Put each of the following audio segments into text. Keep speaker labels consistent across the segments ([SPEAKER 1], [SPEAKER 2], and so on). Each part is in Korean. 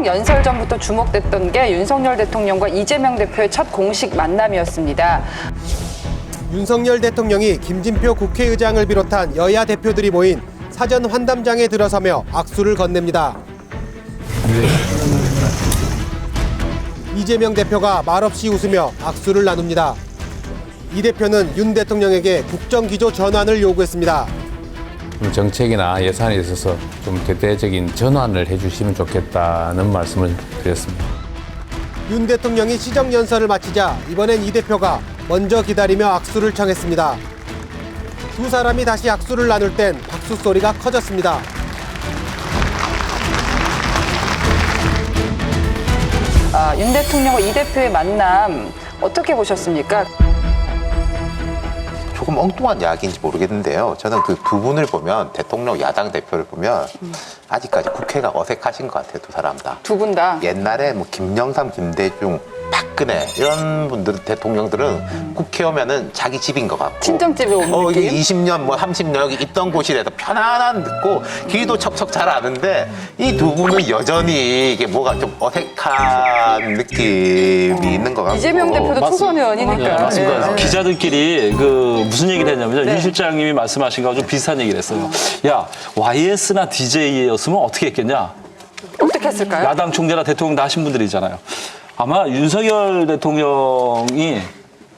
[SPEAKER 1] 시정 연설 전부터 주목됐던 게 윤석열 대통령과 이재명 대표의 첫 공식 만남이었습니다.
[SPEAKER 2] 윤석열 대통령이 김진표 국회의장을 비롯한 여야 대표들이 모인 사전 환담장에 들어서며 악수를 건넵니다. 이재명 대표가 말없이 웃으며 악수를 나눕니다. 이 대표는 윤 대통령에게 국정기조 전환을 요구했습니다.
[SPEAKER 3] 정책이나 예산에 있어서 좀 대대적인 전환을 해주시면 좋겠다는 말씀을 드렸습니다.
[SPEAKER 2] 윤 대통령이 시정연설을 마치자 이번엔 이 대표가 먼저 기다리며 악수를 청했습니다. 두 사람이 다시 악수를 나눌 땐 박수 소리가 커졌습니다.
[SPEAKER 1] 윤 대통령과 이 대표의 만남 어떻게 보셨습니까?
[SPEAKER 4] 조금 엉뚱한 이야기인지 모르겠는데요. 저는 그 두 분을 보면, 대통령 야당 대표를 보면 아직까지 국회가 어색하신 것 같아요. 두 사람 다.
[SPEAKER 1] 두 분 다.
[SPEAKER 4] 옛날에 뭐 김영삼, 김대중, 박근혜 이런 분들, 대통령들은 국회 오면은 자기 집인 것 같고,
[SPEAKER 1] 친정집에 온
[SPEAKER 4] 이게
[SPEAKER 1] 느낌?
[SPEAKER 4] 20년 뭐 30년 여기 있던 곳이라서 편안한 듣고 길도 척척 잘 아는데, 이 두 분은 여전히 이게 뭐가 좀 어색한 느낌이 있는 것 같고.
[SPEAKER 1] 이재명 대표도 초선 의원이니까.
[SPEAKER 5] 네, 맞습니다.
[SPEAKER 1] 네.
[SPEAKER 5] 기자들끼리 무슨 얘기를 했냐면요.
[SPEAKER 1] 네.
[SPEAKER 5] 윤 실장님이 말씀하신 거하고 좀 비슷한 얘기를 했어요. 야, YS나 DJ였으면 어떻게 했겠냐?
[SPEAKER 1] 어떻게 했을까요?
[SPEAKER 5] 야당 총재나 대통령 다 하신 분들이잖아요. 아마 윤석열 대통령이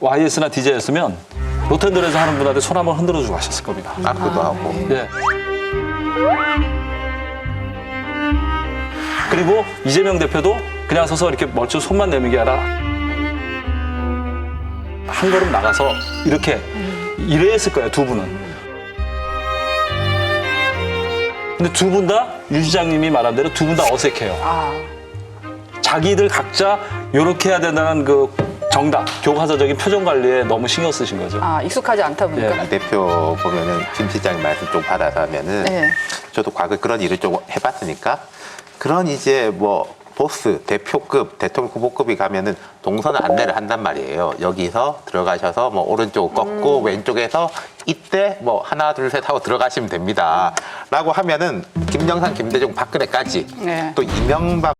[SPEAKER 5] YS나 DJ였으면 로텐들에서 하는 분한테 손 한번 흔들어주고 하셨을 겁니다.
[SPEAKER 4] 악수도 하고.
[SPEAKER 5] 예. 그리고 이재명 대표도 그냥 서서 이렇게 멀쩡 손만 내밀는 게 아니라 한 걸음 나가서 이렇게 이랬을 거예요, 두 분은. 근데 두 분 다 윤 시장님이 말한 대로 두 분 다 어색해요. 자기들 각자 이렇게 해야 된다는 그 정답, 교과서적인 표정 관리에 너무 신경 쓰신 거죠.
[SPEAKER 1] 익숙하지 않다 보니까.
[SPEAKER 4] 이 대표 보면은 김 실장님 말씀 좀 받아서 하면은,
[SPEAKER 1] 네.
[SPEAKER 4] 저도 과거에 그런 일을 좀 해봤으니까, 그런 이제 뭐 보스, 대표급, 대통령 후보급이 가면은 동선 안내를 한단 말이에요. 여기서 들어가셔서 뭐 오른쪽 꺾고 왼쪽에서 이때 뭐 하나 둘 셋 하고 들어가시면 됩니다. 라고 하면은 김영삼, 김대중, 박근혜까지,
[SPEAKER 1] 네.
[SPEAKER 4] 또 이명박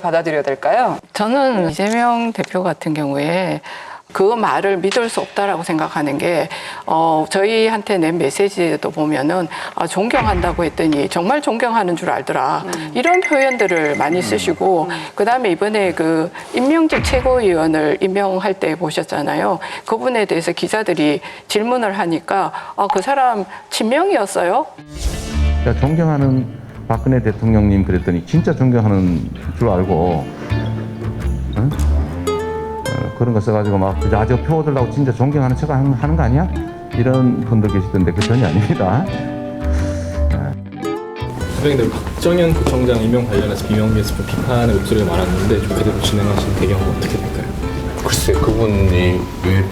[SPEAKER 1] 받아들여야 될까요?
[SPEAKER 6] 저는 이재명 대표 같은 경우에 그 말을 믿을 수 없다라고 생각하는 게 저희한테 낸 메시지에도 보면은 존경한다고 했더니 정말 존경하는 줄 알더라 이런 표현들을 많이 쓰시고 그다음에 이번에 그 임명직 최고위원을 임명할 때 보셨잖아요. 그분에 대해서 기자들이 질문을 하니까 그 사람 친명이었어요?
[SPEAKER 7] 제가 존경하는 박근혜 대통령님 그랬더니 진짜 존경하는 줄 알고 응? 그런 거 써가지고 막 저 표 얻으려고 진짜 존경하는 척 하는 거 아니야? 이런 분들 계시던데 그 전혀 아닙니다.
[SPEAKER 8] 선생님들 박정현 구청장 임명 관련해서 비명계에서 좀 비판의 목소리가 많았는데 좀 그대로 진행하신 배경은 어떻게 될까요?
[SPEAKER 3] 글쎄 그분이 왜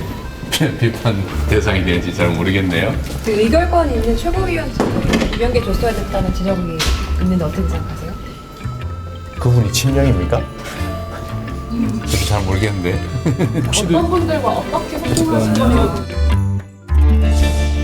[SPEAKER 3] 비판 대상이 되는지 잘 모르겠네요.
[SPEAKER 9] 그 의결권이 있는 최고위원장을 임명계 줬어야 됐다는 지적이 있는데 어떻게 생각하세요?
[SPEAKER 3] 그분이 친명입니까? 저도 잘 모르겠는데.
[SPEAKER 9] 어떤 분들과 어떻게 소통하신 거예요?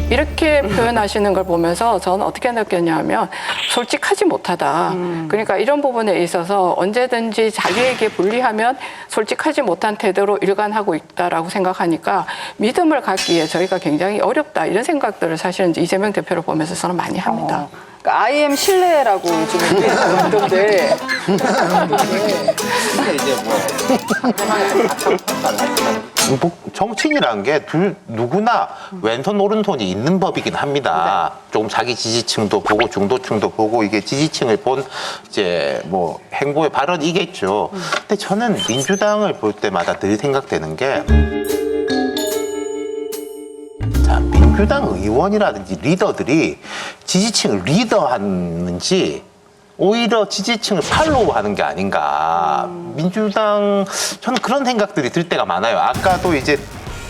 [SPEAKER 6] 이렇게 표현하시는 걸 보면서 저는 어떻게 느꼈냐면 솔직하지 못하다. 그러니까 이런 부분에 있어서 언제든지 자기에게 불리하면 솔직하지 못한 태도로 일관하고 있다라고 생각하니까 믿음을 갖기에 저희가 굉장히 어렵다. 이런 생각들을 사실은 이재명 대표를 보면서 저는 많이 합니다.
[SPEAKER 1] 그러니까 IM 신뢰라고 좀 있던데.
[SPEAKER 4] 정치인이라는 게 누구나 왼손 오른손이 있는 법이긴 합니다. 조금 자기 지지층도 보고 중도층도 보고 이게 지지층을 본 이제 뭐 행보의 발언이겠죠. 근데 저는 민주당을 볼 때마다 늘 생각되는 게 자, 민주당 의원이라든지 리더들이 지지층을 리더하는지 오히려 지지층을 팔로우하는 게 아닌가. 민주당 저는 그런 생각들이 들 때가 많아요. 아까도 이제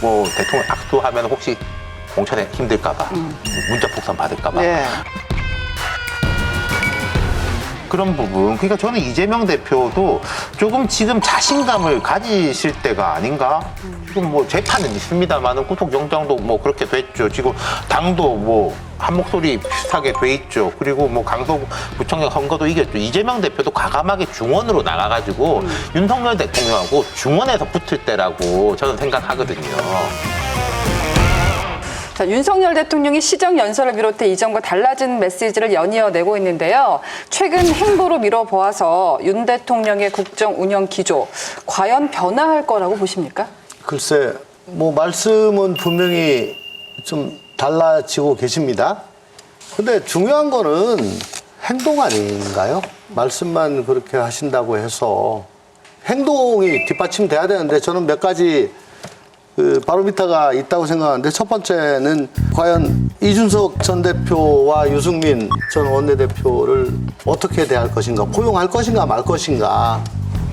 [SPEAKER 4] 뭐 대통령 악수하면 혹시 공천에 힘들까봐 문자 폭탄 받을까봐.
[SPEAKER 1] 네.
[SPEAKER 4] 그런 부분. 그러니까 저는 이재명 대표도 조금 지금 자신감을 가지실 때가 아닌가? 지금 뭐 재판은 있습니다만은 구속영장도 뭐 그렇게 됐죠. 지금 당도 뭐 한 목소리 비슷하게 돼 있죠. 그리고 뭐 강서구청장 선거도 이겼죠. 이재명 대표도 과감하게 중원으로 나가가지고 윤석열 대통령하고 중원에서 붙을 때라고 저는 생각하거든요.
[SPEAKER 1] 자, 윤석열 대통령이 시정연설을 비롯해 이전과 달라진 메시지를 연이어 내고 있는데요. 최근 행보로 미뤄보아서 윤 대통령의 국정 운영 기조, 과연 변화할 거라고 보십니까?
[SPEAKER 10] 글쎄, 뭐 말씀은 분명히 좀 달라지고 계십니다. 근데 중요한 거는 행동 아닌가요? 말씀만 그렇게 하신다고 해서 행동이 뒷받침돼야 되는데 저는 몇 가지 그 바로미터가 있다고 생각하는데 첫 번째는 과연 이준석 전 대표와 유승민 전 원내대표를 어떻게 대할 것인가, 포용할 것인가 말 것인가.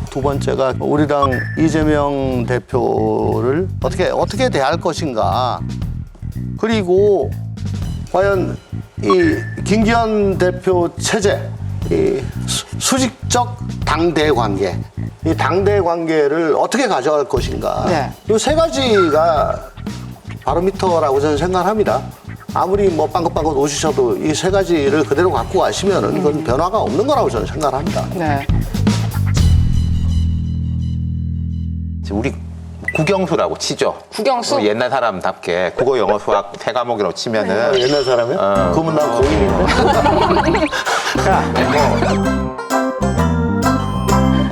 [SPEAKER 10] 두 번째가 우리 당 이재명 대표를 어떻게 대할 것인가. 그리고 과연 이 김기현 대표 체제, 이 수직적 당대 관계, 이 당대 관계를 어떻게 가져갈 것인가.
[SPEAKER 1] 네.
[SPEAKER 10] 이 세 가지가 바로미터라고 저는 생각합니다. 아무리 뭐 빵긋빵긋 웃으셔도 이 세 가지를 그대로 갖고 가시면은 그건 변화가 없는 거라고 저는 생각합니다.
[SPEAKER 1] 네.
[SPEAKER 4] 우리 국영수라고 치죠.
[SPEAKER 1] 국영수?
[SPEAKER 4] 옛날 사람답게 국어, 영어, 수학 세 과목이라고 치면은
[SPEAKER 10] 옛날 사람이요? 그러면 난 고1인데.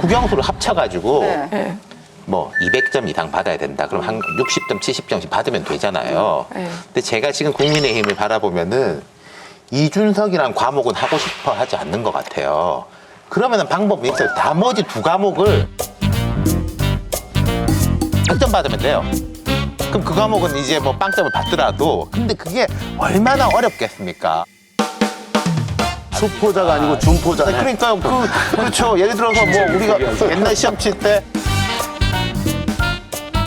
[SPEAKER 4] 국영수를 합쳐가지고
[SPEAKER 1] 네.
[SPEAKER 4] 뭐 200점 이상 받아야 된다. 그럼 한 60점, 70점씩 받으면 되잖아요.
[SPEAKER 6] 네.
[SPEAKER 4] 근데 제가 지금 국민의힘을 바라보면은 이준석이란 과목은 하고 싶어 하지 않는 것 같아요. 그러면은 방법이 있어요. 나머지 두 과목을 100점 받으면 돼요. 그럼 그 과목은 이제 뭐 빵점을 받더라도 근데 그게 얼마나 어렵겠습니까?
[SPEAKER 10] 수포자가 아니고 준포자네.
[SPEAKER 4] 그러니까요. 그렇죠. 예를 들어서 뭐 우리가 옛날 시험 칠 때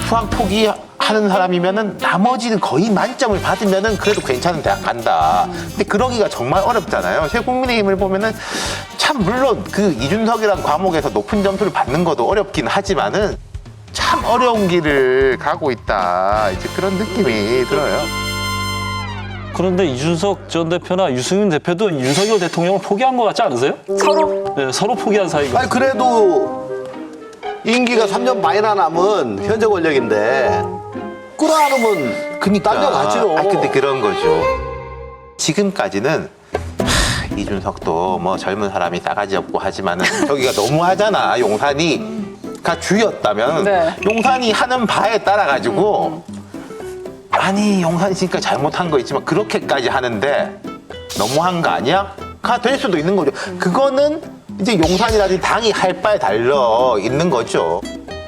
[SPEAKER 4] 수학 포기하는 사람이면은 나머지는 거의 만점을 받으면은 그래도 괜찮은 대학 간다. 근데 그러기가 정말 어렵잖아요. 제 국민의힘을 보면은 참 물론 그 이준석이란 과목에서 높은 점수를 받는 것도 어렵긴 하지만은 참 어려운 길을 가고 있다. 이제 그런 느낌이 들어요.
[SPEAKER 5] 그런데 이준석 전 대표나 유승민 대표도 윤석열 대통령을 포기한 것 같지 않으세요?
[SPEAKER 1] 서로?
[SPEAKER 5] 네, 서로 포기한 사이거든요.
[SPEAKER 10] 아니 그래도 임기가 3년 반이나 남은 현재 권력인데 끌어안으면 딸려가지요.
[SPEAKER 4] 근데 그런 거죠. 지금까지는 이준석도 뭐 젊은 사람이 싸가지 없고 하지만은 저기가 너무 하잖아. 용산이가 주였다면
[SPEAKER 1] 네.
[SPEAKER 4] 용산이 하는 바에 따라 가지고 아니 용산이 지금까지 잘못한 거 있지만 그렇게까지 하는데 너무한 거 아니야? 가 될 수도 있는 거죠. 그거는 이제 용산이라든지 당이 할 바에 달려 있는 거죠.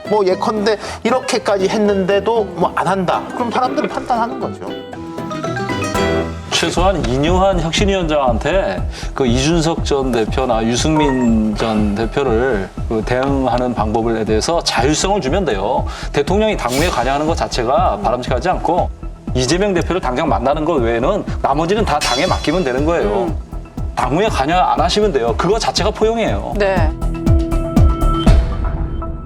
[SPEAKER 4] 뭐 예컨대 이렇게까지 했는데도 뭐 안 한다. 그럼 사람들은 판단하는 거죠.
[SPEAKER 5] 최소한 이뇨한 혁신위원장한테 그 이준석 전 대표나 유승민 전 대표를 그 대응하는 방법에 대해서 자율성을 주면 돼요. 대통령이 당무에 관여하는 것 자체가 바람직하지 않고 이재명 대표를 당장 만나는 것 외에는 나머지는 다 당에 맡기면 되는 거예요. 당무에 관여 안 하시면 돼요. 그거 자체가 포용이에요.
[SPEAKER 1] 네.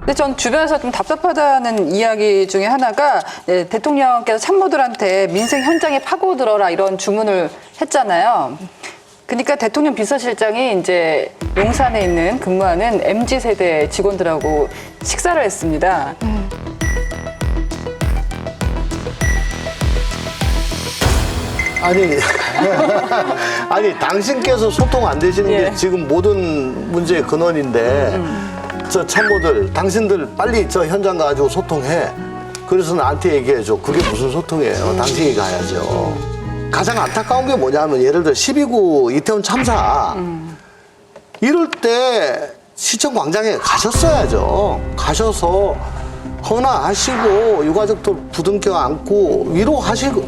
[SPEAKER 1] 근데 전 주변에서 좀 답답하다는 이야기 중에 하나가 대통령께서 참모들한테 민생 현장에 파고들어라 이런 주문을 했잖아요. 그러니까 대통령 비서실장이 이제 용산에 있는 근무하는 MZ세대 직원들하고 식사를 했습니다.
[SPEAKER 10] 아니, 아니 당신께서 소통 안 되시는 게 지금 모든 문제의 근원인데 저 참모들, 당신들 빨리 저 현장 가가지고 소통해. 그래서 나한테 얘기해줘. 그게 무슨 소통이에요? 당신이 가야죠. 가장 안타까운 게 뭐냐면 예를 들어 12구 이태원 참사 이럴 때 시청 광장에 가셨어야죠. 가셔서 헌화하시고 유가족들 부둥켜 안고 위로하시고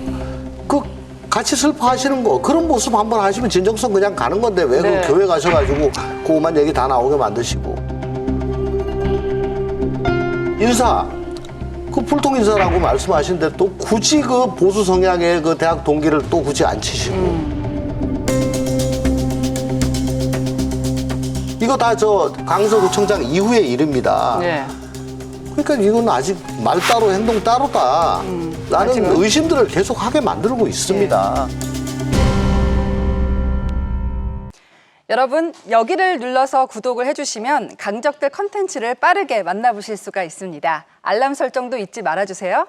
[SPEAKER 10] 그 같이 슬퍼하시는 거 그런 모습 한번 하시면 진정성 그냥 가는 건데 왜
[SPEAKER 1] 네.
[SPEAKER 10] 그 교회 가셔가지고 그것만 얘기 다 나오게 만드시고 인사 그 불통 인사라고 말씀하시는데 또 굳이 그 보수 성향의 그 대학 동기를 또 굳이 안 치시고 이거 다 저 강서구청장 이후의 일입니다.
[SPEAKER 1] 네.
[SPEAKER 10] 그러니까 이건 아직 말 따로 행동 따로다. 라는
[SPEAKER 1] 아직은.
[SPEAKER 10] 의심들을 계속 하게 만들고 있습니다.
[SPEAKER 1] 여러분, 여기를 눌러서 구독을 해주시면 강적들 컨텐츠를 빠르게 만나보실 수가 있습니다. 알람 설정도 잊지 말아주세요.